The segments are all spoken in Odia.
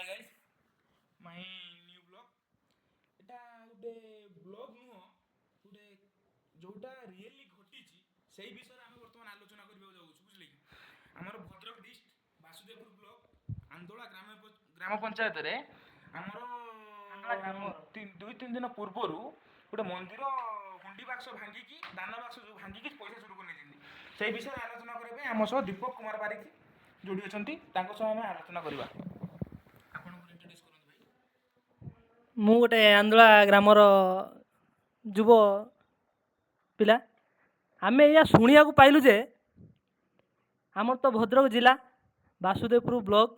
Hi guys my new blog एटा गोटे ब्लॉग नुह गोटे जोटा रियली घटिची सेही विषय आम बर्तमान आलोचना करबा जाउछु बुझले कि हमर भद्रक डिस्ट्रिक्ट वासुदेवपुर ब्लॉक आंदोला ग्राम पंचायत रे हमर दुई तीन दिन पूर्वरु गोटे मंदिर हुंडी बाक्स भांगिकी दान बाक्स जो भांगिकी पैसा चोरी कर नेइछन्ती सेही विषय आलोचना करबे हम सह दीपक कुमार बारिक जोड़ी अछन्ती तांको सह हम आलोचना करबा। ମୁଁ ଗୋଟେ ଆନ୍ଦୋଳା ଗ୍ରାମର ଯୁବ ପିଲା। ଆମେ ଏଇଆ ଶୁଣିବାକୁ ପାଇଲୁ ଯେ ଆମର ତ ଭଦ୍ରକ ଜିଲ୍ଲା ବାସୁଦେବପୁର ବ୍ଲକ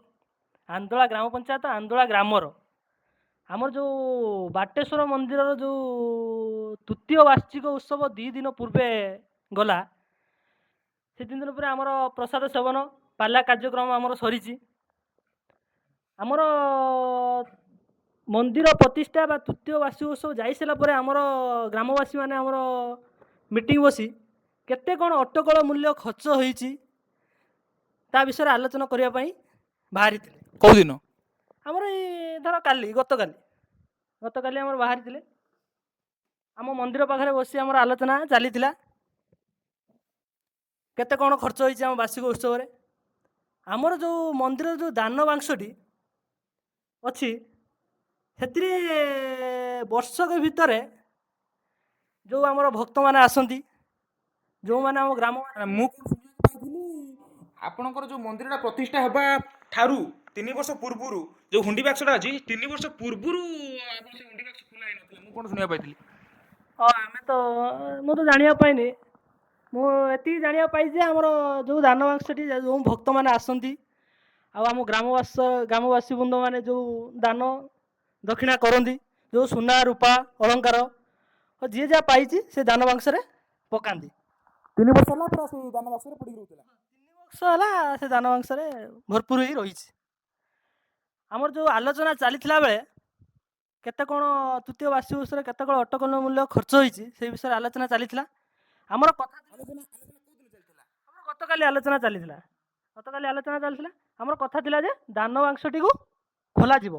ଆନ୍ଦୋଳା ଗ୍ରାମ ପଞ୍ଚାୟତ ଆନ୍ଦୋଳା ଗ୍ରାମର ଆମର ଯେଉଁ ବାଟେଶ୍ୱର ମନ୍ଦିରର ଯେଉଁ ତୃତୀୟ ବାର୍ଷିକ ଉତ୍ସବ 2 ଦିନ ପୂର୍ବେ ଗଲା। ସେ 3 ଦିନ ପରେ ଆମର ପ୍ରସାଦ ସେବନ ପାଲା କାର୍ଯ୍ୟକ୍ରମ ଆମର ସରିଛି। ଆମର ମନ୍ଦିର ପ୍ରତିଷ୍ଠା ବା ତୃତୀୟ ବାର୍ଷିକ ଉତ୍ସବ ଯାଇସାରିଲା ପରେ ଆମର ଗ୍ରାମବାସୀମାନେ ଆମର ମିଟିଂ ବସି କେତେ କ'ଣ ଅଟକଳ ମୂଲ୍ୟ ଖର୍ଚ୍ଚ ହୋଇଛି ତା ବିଷୟରେ ଆଲୋଚନା କରିବା ପାଇଁ ବାହାରିଥିଲେ। କୋଉଦିନ ଆମର ଏଇ ଧର ଗତକାଲି ଆମର ବାହାରିଥିଲେ। ଆମ ମନ୍ଦିର ପାଖରେ ବସି ଆମର ଆଲୋଚନା ଚାଲିଥିଲା କେତେ କ'ଣ ଖର୍ଚ୍ଚ ହୋଇଛି ଆମ ବାର୍ଷିକ ଉତ୍ସବରେ। ଆମର ଯେଉଁ ମନ୍ଦିରର ଯେଉଁ ଦାନ ବାକ୍ସଟି ଅଛି ସେଥିରେ ବର୍ଷକ ଭିତରେ ଯେଉଁ ଆମର ଭକ୍ତମାନେ ଆସନ୍ତି ଯେଉଁମାନେ ଆମ ଗ୍ରାମ ମୁଁ ଆପଣଙ୍କର ଯୋଉ ମନ୍ଦିରଟା ପ୍ରତିଷ୍ଠା ହେବା ଠାରୁ 3 ବର୍ଷ ପୂର୍ବରୁ ଯୋଉ ହୁଣ୍ଡି ବାକ୍ସଟା ଅଛି 3 ବର୍ଷ ପୂର୍ବରୁ ଆପଣ ସେ ହୁଣ୍ଡି ବାକ୍ସ ଖୋଲା ହେଇନଥିଲା ମୁଁ କ'ଣ ଶୁଣିବାକୁ ପାଇଥିଲି। ଆମେ ତ ମୁଁ ତ ଜାଣିବା ପାଇନି। ମୁଁ ଏତିକି ଜାଣିବାକୁ ପାଇଛି ଯେ ଆମର ଯେଉଁ ଦାନ ବାକ୍ସଟି ଯେଉଁ ଭକ୍ତମାନେ ଆସନ୍ତି ଆଉ ଆମ ଗ୍ରାମବାସୀ ବୃନ୍ଦମାନେ ଯେଉଁ ଦାନ ଦକ୍ଷିଣା କରନ୍ତି ଯେଉଁ ସୁନା ରୂପା ଅଳଙ୍କାର ଯିଏ ଯାହା ପାଇଛି ସେ ଦାନ ବାକ୍ସରେ ପକାନ୍ତି। 3 ବର୍ଷ ହେଲା ପୁରା ସେ ଦାନ ବାକ୍ସରେ ପଡ଼ିକି ରହୁଥିଲା। 3 ବର୍ଷ ହେଲା ସେ ଦାନ ବାକ୍ସରେ ଭରପୁର ହୋଇ ରହିଛି। ଆମର ଯେଉଁ ଆଲୋଚନା ଚାଲିଥିଲା ବେଳେ କେତେ କ'ଣ ତୃତୀୟ ବାର୍ଷିକ ଉତ୍ସବରେ କେତେ କ'ଣ ଅଟକଳ ମୂଲ୍ୟ ଖର୍ଚ୍ଚ ହୋଇଛି ସେଇ ବିଷୟରେ ଆଲୋଚନା ଚାଲିଥିଲା। ଆମର ଗତକାଲି ଆଲୋଚନା ଚାଲିଥିଲା। ଆମର କଥା ଥିଲା ଯେ ଦାନ ବାକ୍ସଟିକୁ ଖୋଲାଯିବ।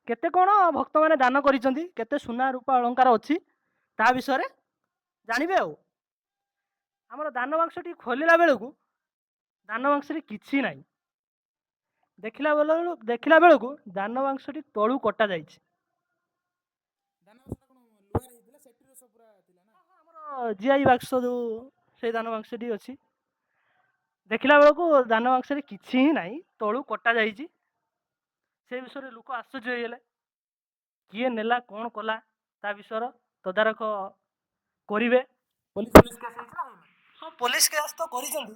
କେତେ କ'ଣ ଭକ୍ତମାନେ ଦାନ କରିଛନ୍ତି କେତେ ସୁନା ରୂପା ଅଳଙ୍କାର ଅଛି ତା ବିଷୟରେ ଜାଣିବେ। ଆଉ ଆମର ଦାନ ବାକ୍ସଟି ଖୋଲିଲା ବେଳକୁ ଦାନ ବାକ୍ସରେ କିଛି ନାହିଁ। ଦେଖିଲା ବେଳକୁ ଦାନ ବାକ୍ସଟି ତଳୁ କଟା ଯାଇଛି। ଆମର ଜିଆଇ ବାକ୍ସ ଯେଉଁ ସେଇ ଦାନ ବାକ୍ସଟି ଅଛି ଦେଖିଲା ବେଳକୁ ଦାନ ବାକ୍ସରେ କିଛି ହିଁ ନାହିଁ ତଳୁ କଟା ଯାଇଛି। ସେ ବିଷୟରେ ଲୋକ ଆଶ୍ଚର୍ଯ୍ୟ ହୋଇଗଲେ କିଏ ନେଲା କ'ଣ କଲା ତା ବିଷୟରେ ତଦାରଖ କରିବେ। ହଁ ପୋଲିସ କେସ୍ ତ କରିଛନ୍ତି।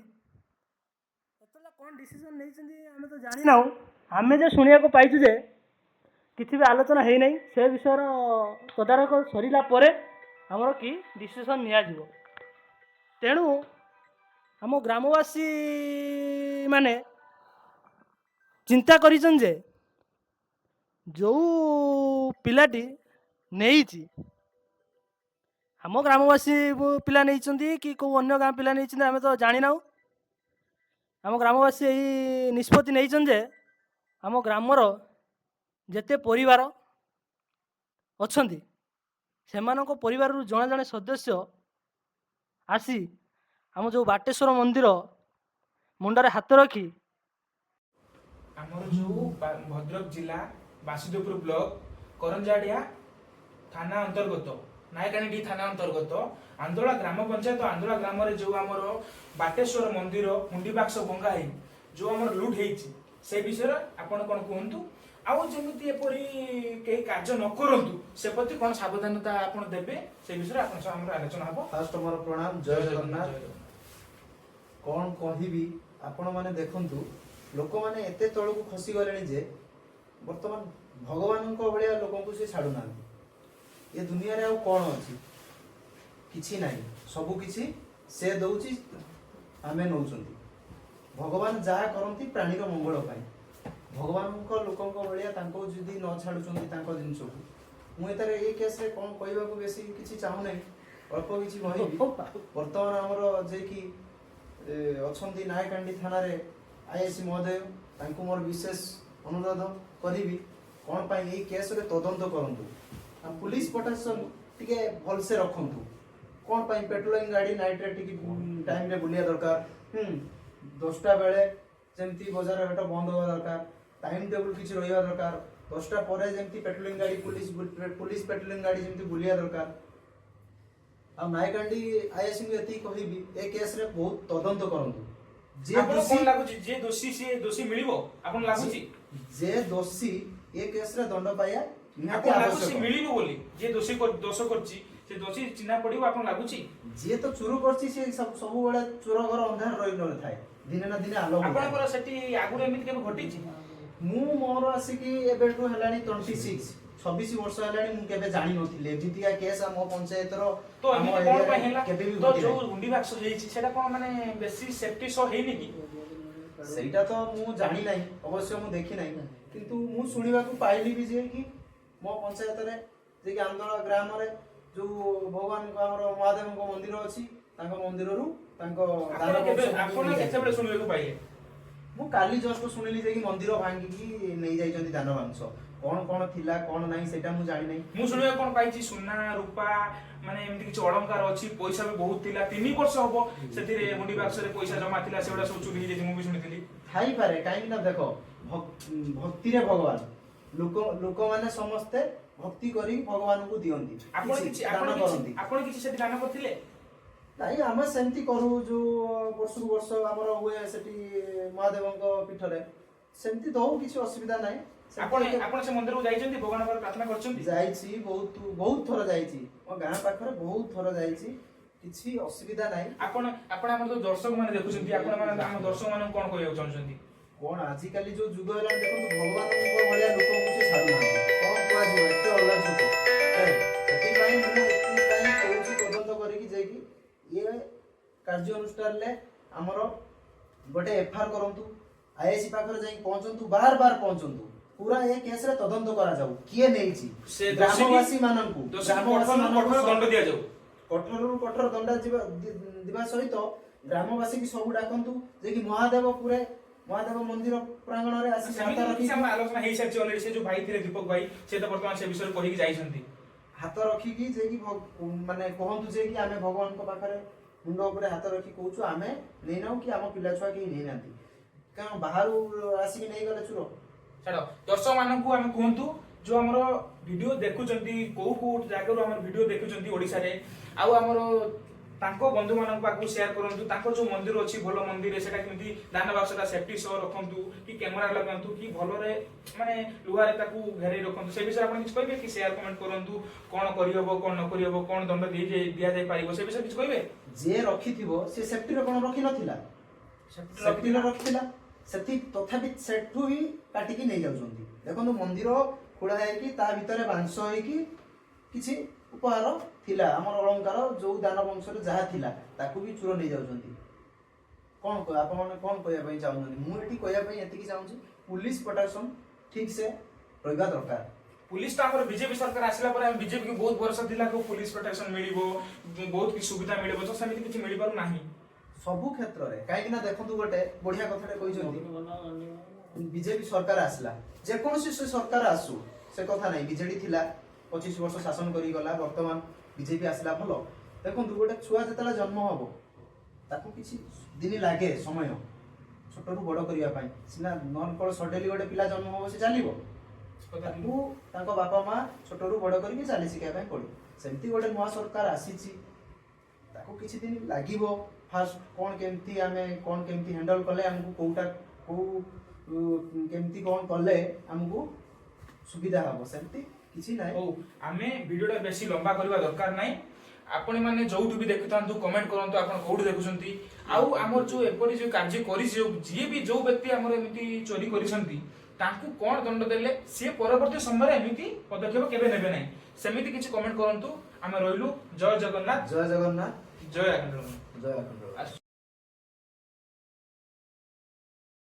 ଏତେବେଳେ କ'ଣ ଡିସିସନ୍ ନେଇଛନ୍ତି ଆମେ ତ ଜାଣିନାହୁଁ। ଆମେ ଯେ ଶୁଣିବାକୁ ପାଇଛୁ ଯେ କିଛି ବି ଆଲୋଚନା ହେଇନାହିଁ। ସେ ବିଷୟର ତଦାରଖ ସରିଲା ପରେ ଆମର କି ଡିସିସନ୍ ନିଆଯିବ। ତେଣୁ ଆମ ଗ୍ରାମବାସୀ ମାନେ ଚିନ୍ତା କରିଛନ୍ତି ଯେ ଯେଉଁ ପିଲାଟି ନେଇଛି ଆମ ଗ୍ରାମବାସୀ ପିଲା ନେଇଛନ୍ତି କି କେଉଁ ଅନ୍ୟ ଗାଁ ପିଲା ନେଇଛନ୍ତି ଆମେ ତ ଜାଣିନାହୁଁ। ଆମ ଗ୍ରାମବାସୀ ଏହି ନିଷ୍ପତ୍ତି ନେଇଛନ୍ତି ଯେ ଆମ ଗ୍ରାମର ଯେତେ ପରିବାର ଅଛନ୍ତି ସେମାନଙ୍କ ପରିବାରରୁ ଜଣେ ଜଣେ ସଦସ୍ୟ ଆସି ଆମ ଯେଉଁ ବାଟେଶ୍ୱର ମନ୍ଦିର ମୁଣ୍ଡରେ ହାତ ରଖି ଆମର ଯୋଉ ଭଦ୍ରକ ଜିଲ୍ଲା ବାସୁଦେବପୁର ବ୍ଲକ କରଞ୍ଜାଡ଼ିଆ ଥାନା ଅନ୍ତର୍ଗତ ନାୟକାଣୀ ଥାନା ଅନ୍ତର୍ଗତ ଆନ୍ଦୋଳା ଗ୍ରାମ ପଞ୍ଚାୟତ ଆନ୍ଦୋଳା ଗ୍ରାମରେ ଯୋଉ ଆମର ବାଟେଶ୍ୱର ମନ୍ଦିର ହୁଣ୍ଡି ବାକ୍ସ ଭଙ୍ଗା ହେଇ ଯୋଉ ଆମର ଲୁଟ୍ ହେଇଛି ସେ ବିଷୟରେ ଆପଣ କ'ଣ କୁହନ୍ତୁ। ଆଉ ଯେମିତି ଏପରି କେହି କାର୍ଯ୍ୟ ନ କରନ୍ତୁ ସେ ପ୍ରତି କ'ଣ ସାବଧାନତା ଆପଣ ଦେବେ ସେ ବିଷୟରେ ଆପଣଙ୍କ ସହ ଆମର ଆଲୋଚନା ହେବ। ଫାଷ୍ଟ ମୋର ପ୍ରଣାମ, ଜୟ ଜଗନ୍ନାଥ। କ'ଣ କହିବି ଆପଣମାନେ ଦେଖନ୍ତୁ ଲୋକମାନେ ଏତେ ତଳକୁ ଖସିଗଲେଣି ଯେ ବର୍ତ୍ତମାନ ଭଗବାନଙ୍କ ଭଳିଆ ଲୋକଙ୍କୁ ସେ ଛାଡ଼ୁନାହାନ୍ତି। ଏ ଦୁନିଆରେ ଆଉ କ'ଣ ଅଛି? କିଛି ନାହିଁ। ସବୁ କିଛି ସେ ଦେଉଛି, ଆମେ ନେଉଛନ୍ତି। ଭଗବାନ ଯାହା କରନ୍ତି ପ୍ରାଣୀର ମଙ୍ଗଳ ପାଇଁ। ଭଗବାନଙ୍କ ଲୋକଙ୍କ ଭଳିଆ ତାଙ୍କୁ ଯଦି ନ ଛାଡ଼ୁଛନ୍ତି ତାଙ୍କ ଜିନିଷକୁ, ମୁଁ ଏଥିରେ ଏଇ କେସ୍ରେ କ'ଣ କହିବାକୁ ବେଶୀ କିଛି ଚାହୁଁନାହିଁ, ଅଳ୍ପ କିଛି କହିବି। ବର୍ତ୍ତମାନ ଆମର ଯିଏକି ଅଛନ୍ତି ନାୟକାଣ୍ଡି ଥାନାରେ ଆଇଆଇସି ମହୋଦୟ, ତାଙ୍କୁ ମୋର ବିଶେଷ ଅନୁରୋଧ କରିବି କଣ ପାଇଁ ଏଇ କେସରେ ତଦନ୍ତ କରନ୍ତୁ ଆଉ ପୁଲିସ ପ୍ରୋଟେକ୍ସନ ଟିକେ ଭଲସେ ରଖନ୍ତୁ କଣ ପାଇଁ ପେଟ୍ରୋଲିଂ ଗାଡି ନାଇଟରେ ଟିକେ ଟାଇମରେ ବୁଲିବା ଦରକାର 10ଟା ବେଳେ ଯେମିତି ବଜାର ଘାଟ ବନ୍ଦ ହେବା ଦରକାର ଟାଇମ ଟେବୁଲ କିଛି ରହିବା ଦରକାର 10ଟା ପରେ ଯେମିତି ପେଟ୍ରୋଲିଂ ଗାଡି ପୁଲିସ ପେଟ୍ରୋଲିଂ ଗାଡି ଯେମିତି ବୁଲିବା ଦରକାର ଆଉ ନାୟକାଣ୍ଡି ଆଇଏସଙ୍କୁ ଏତିକି କହିବି ଏ କେସରେ ବହୁତ ତଦନ୍ତ କରନ୍ତୁ ଯେ ଆପଣ ଦୋଷୀ କଣ ଲାଗୁଛି ଯେ ଦୋଷୀ ସିଏ ଦୋଷୀ ମିଳିବ ଆପଣ ଲାଗୁଛି ଯେ ଦୋଷୀ ଏ କେସରେ ଦଣ୍ଡ ପାଇବା ନିହାତି ଆପଣ ଲାଗୁଛି ଆବଶ୍ୟକ ମିଳିବ ବୋଲି ଯେ ଦୋଷୀ ଦୋଷ କରିଛି ସେ ଦୋଷୀ ଚିହ୍ନା ପଡିବ ଆପଣ ଲାଗୁଛି ଯିଏ ତ ଚୋର କରିଛି ସେ ସବୁବେଳେ ଚୋର ଘର ଅନ୍ଧାର ରହି ନଥାଏ ଦିନେ ନା ଦିନେ ଆଲୋକ ହୋଇଥାଏ। ଆପଣଙ୍କର ସେଠି ଆଗରୁ ଏମିତି କେବେ ଘଟିଛି ମୁଁ ମୋର ଆସିକି ଏବେଠୁ ହେଲାଣି 26 ବର୍ଷ ହେଲାଣି ମୁଁ କେବେ ଜାଣିନଥିଲି ଏମିତିକା କେସ୍ ଆମ ପଞ୍ଚାୟତର ତ ଆମ ଏମିତି କଣ ପାଇଁ ଏରିଆରେ ହେଲା କେବେ ବି ତ ଘଟି ଯୋଉ ନାହିଁ। ଗୁଣ୍ଡି ବାକ୍ସ ହେଇଛି ସେଟା କଣ ମାନେ ବେଶୀ ସେଫ୍ଟି ସହ ହେଇନି କି ସେଇଟା ତ ମୁଁ ଜାଣି ନାହିଁ ଅବଶ୍ୟ ମୁଁ ଦେଖି ନାହିଁ କିନ୍ତୁ ମୁଁ ଶୁଣିବାକୁ ପାଇଲି ବି ଯେ କି ମୋ ପଞ୍ଚାୟତରେ ଯେ କି ଆନ୍ଦୋଳ ଗ୍ରାମରେ ଯୋଉ ଭଗବାନଙ୍କ ଆମର ମହାଦେବଙ୍କ ମନ୍ଦିର ଅଛି ତାଙ୍କ ମନ୍ଦିରରୁ ତାଙ୍କ ଆପଣ କେବେ ଆପଣ ନେଇଯାଇଛନ୍ତି। କେତେବେଳେ ଶୁଣିବାକୁ ପାଇଲେ ମୁଁ କାଲି ଜଷ୍ଟ ଶୁଣିଲି ଯେ କି ମନ୍ଦିର ଭାଙ୍ଗିକି ନେଇଯାଇଛନ୍ତି ଦାନ ମାଂସ କଣ କଣ ଥିଲା କଣ ନାହିଁ ସେଇଟା ମୁଁ ଜାଣି ନାହିଁ ମୁଁ ଶୁଣିବାକୁ କଣ ପାଇଛି ସୁନା ରୂପା ମାନେ ଏମିତି କିଛି ଅଳଙ୍କାର ଅଛି ପଇସା ବି ବହୁତ ଥିଲା 3 ବର୍ଷ ହବ ସେଥିରେ ମୁଣ୍ଡି ବାକ୍ସରେ ପଇସା ଜମା ଥିଲା ସେଗୁଡା ସବୁ ଚୁରି ହେଇଯାଇଛି ମୁଁ ବି ଶୁଣିଥିଲି ଥାଇପାରେ କାହିଁକି ନା ଦେଖ ଭକ୍ତିରେ ଭଗବାନ ଲୋକମାନେ ସମସ୍ତେ ଭକ୍ତି କରି ଭଗବାନଙ୍କୁ ଦିଅନ୍ତି ଆପଣ କିଛି କିଛି ଦାନ କରନ୍ତି ଆପଣ କିଛି ସେଠି ଦାନ କରିଥିଲେ ନାଇଁ ଆମେ ସେମିତି କରୁ ଯୋଉ ବର୍ଷକୁ ବର୍ଷ ଆମର ହୁଏ ସେଠି ମହାଦେବଙ୍କ ପୀଠରେ ସେମିତି ଦଉ କିଛି ଅସୁବିଧା ନାହିଁ ଆପଣ ସେମିତି ଆପଣ ସେ ମନ୍ଦିରକୁ ଯାଇଛନ୍ତି ଭଗବାନଙ୍କର ପ୍ରାର୍ଥନା କରିଛନ୍ତି ଯାଇଛି ବହୁତ ଥର ଯାଇଛି ମୋ ଗାଁ ପାଖରେ ବହୁତ ଥର ଯାଇଛି କିଛି ଅସୁବିଧା ନାହିଁ ଆପଣ ଆମର ଯୋଉ ଦର୍ଶକ ମାନେ ଦେଖୁଛନ୍ତି ଆପଣ ମାନେ ଆମ ଦର୍ଶକ ମାନଙ୍କୁ କଣ କହିବାକୁ ଚାହୁଁଛନ୍ତି କଣ ଆଜିକାଲି ଯୋଉ ଯୁଗ ହେଲାଣି ଦେଖନ୍ତୁ ଭଗବାନଙ୍କ ଭଳିଆ ଲୋକଙ୍କୁ ସେ ଛାଡୁନାହାନ୍ତି କଣ କୁହାଯିବ ଏତେ ଅଲଗା ଯୁଗ ସେଥିପାଇଁ ମୁଁ ଏଥିପାଇଁ କହୁଛି ତଦନ୍ତ କରିକି ଯାଇକି ଇଏ କାର୍ଯ୍ୟାନୁଷ୍ଠାନରେ ଆମର ଗୋଟେ ଏଫଆଇଆର କରନ୍ତୁ ଆଇଆଇସି ପାଖରେ ଯାଇକି ପହଞ୍ଚନ୍ତୁ ବାର ପହଞ୍ଚନ୍ତୁ ପୁରା ଏ କେସରେ ତଦନ୍ତ କରାଯାଉ କିଏ ନେଇଛି ସେ ଗ୍ରାମବାସୀ ମାନଙ୍କୁ ଦଣ୍ଡ ଦିଆଯାଉ କଠୋରରୁ କଠୋର ଦଣ୍ଡ ଯିବା ସହିତ ଗ୍ରାମବାସୀ କି ସବୁ ଡାକନ୍ତୁ ଯେ କି ମହାଦେବ ମନ୍ଦିର ପ୍ରାଙ୍ଗଣରେ ଆସି ସେମିତି କିଛି ଆମର ଆଲୋଚନା ହେଇସାରିଛି ଅଲରେଡି ସେ ଯୋଉ ଭାଇ ଥିଲେ ଦୀପକ ଭାଇ ସେ ତ ବର୍ତ୍ତମାନ ସେ ବିଷୟରେ କହିକି ଯାଇଛନ୍ତି ହାତ ରଖିକି ଯେ କି ମାନେ କହନ୍ତୁ ଯେ କି ଆମେ ଭଗବାନଙ୍କ ପାଖରେ ମୁଣ୍ଡ ଉପରେ ହାତ ରଖି କହୁଛୁ ଆମେ ନେଇନାଉ କି ଆମ ପିଲା ଛୁଆ କେହି ନେଇନାହାନ୍ତି କାରଣ ବାହାରୁ ଆସିକି ନେଇଗଲେ ଚୋର ଛାଡ ଦର୍ଶକ ମାନଙ୍କୁ ଆମେ କୁହନ୍ତୁ ଯୋଉ ଆମର ଭିଡିଓ ଦେଖୁଛନ୍ତି କୋଉ ଜାଗାରୁ ଆମର ଭିଡିଓ ଦେଖୁଛନ୍ତି ଓଡିଶାରେ ଆଉ ଆମର ତାଙ୍କ ବନ୍ଧୁ ମାନଙ୍କ ପାଖକୁ ସେୟାର କରନ୍ତୁ ତାଙ୍କର ଯୋଉ ମନ୍ଦିର ଅଛି ଭଲ ମନ୍ଦିର ସେଟା କେମିତି ଦାନ ବାକ୍ସଟା ସେଫ୍ଟି ସହ ରଖନ୍ତୁ କି କ୍ୟାମେରା ଲଗାନ୍ତୁ କି ଭଲରେ ମାନେ ଲୁହାରେ ତାକୁ ଘେରେଇ ରଖନ୍ତୁ ସେ ବିଷୟରେ ଆପଣ କିଛି କହିବେ କି ସେୟାର କମେଣ୍ଟ କରନ୍ତୁ କଣ କରିହବ କଣ ନ କରିହବ କଣ ଦଣ୍ଡ ଦିଆଯାଇ ପାରିବ ସେ ବିଷୟରେ କିଛି କହିବେ ଯିଏ ରଖିଥିବ ସେ ସେଫ୍ଟିର କଣ ରଖିନଥିଲା ସେଫ୍ଟିର ରଖିଥିଲା ତଥାପି ସେଠୁ ହିଁ କାଟିକି ନେଇଯାଉଛନ୍ତି ଦେଖନ୍ତୁ ମନ୍ଦିର ଖୋଳା ହେଇକି ତା ଭିତରେ ବାଂଶ ହେଇକି କିଛି ଉପହାର ଥିଲା ଆମର ଅଳଙ୍କାର ଯୋଉ ଦାନ ବଂଶରେ ଯାହା ଥିଲା ତାକୁ ବି ଚୋର ନେଇଯାଉଛନ୍ତି କଣ ଆପଣମାନେ କଣ କହିବା ପାଇଁ ଚାହୁଁଛନ୍ତି ମୁଁ ଏଠି କହିବା ପାଇଁ ଏତିକି ଚାହୁଁଛି ପୁଲିସ ପ୍ରୋଟେକ୍ସନ ଠିକ ସେ ରହିବା ଦରକାର पुलिस तो आम बीजेपी सरकार आसला पर बीजेपी को बहुत भरोसा दिला को पुलिस प्रोटेक्शन मिलिबो बहुत किसी सुविधा मिलिबो तो सेमिति किछि मिलि पारु नाही सबु क्षेत्र रे काहे ना देखंतु गोटे बढ़िया कथाटे कहिसंती बीजेपी सरकार आसला जे कोनसी से सरकार आसु से कथा नाही बीजेडी थिला 25 वर्ष शासन करी गला वर्तमान बीजेपी आसला भलो देखंतु गोटे छुआ जतला जन्म हबो ताकू किछि दिन लागे समय छोटरू बड़ करिया पाई सिना नन कल सडेली गोटे पिला जन्म हबो से चलिबो ताकू तांको बापा मां छोटरू बड़ करिके चाली सिखाय पाई पड़ी सेमती गोटे नवा सरकार आसीछि ताकू किछि दिन लागिबो फास्ट कोन केमती हैंडल कले हमकु कोउटा को केमती कोन कले हमकु सुविधा हबो सेमती किछि नाही ओ आमे वीडियोटा बेसी लंबा करबा दरकार नाही आपण माने जोउठु भी देखुतांतु कमेंट करंतु आपण कोउठु देखुसंती आउ हमर जो एपरि जो कार्य करि जे भी जो व्यक्ति हमर एमिति चोरी करिसंती तांकु कोन दंड देले से परवर्ती समय एमिति पदक्षेप केबे नेबे नाही सेमिति किछि कमेंट करंतु आमे रोइलु जय जगन्नाथ जय जगन्नाथ जय आखंड जय आखंड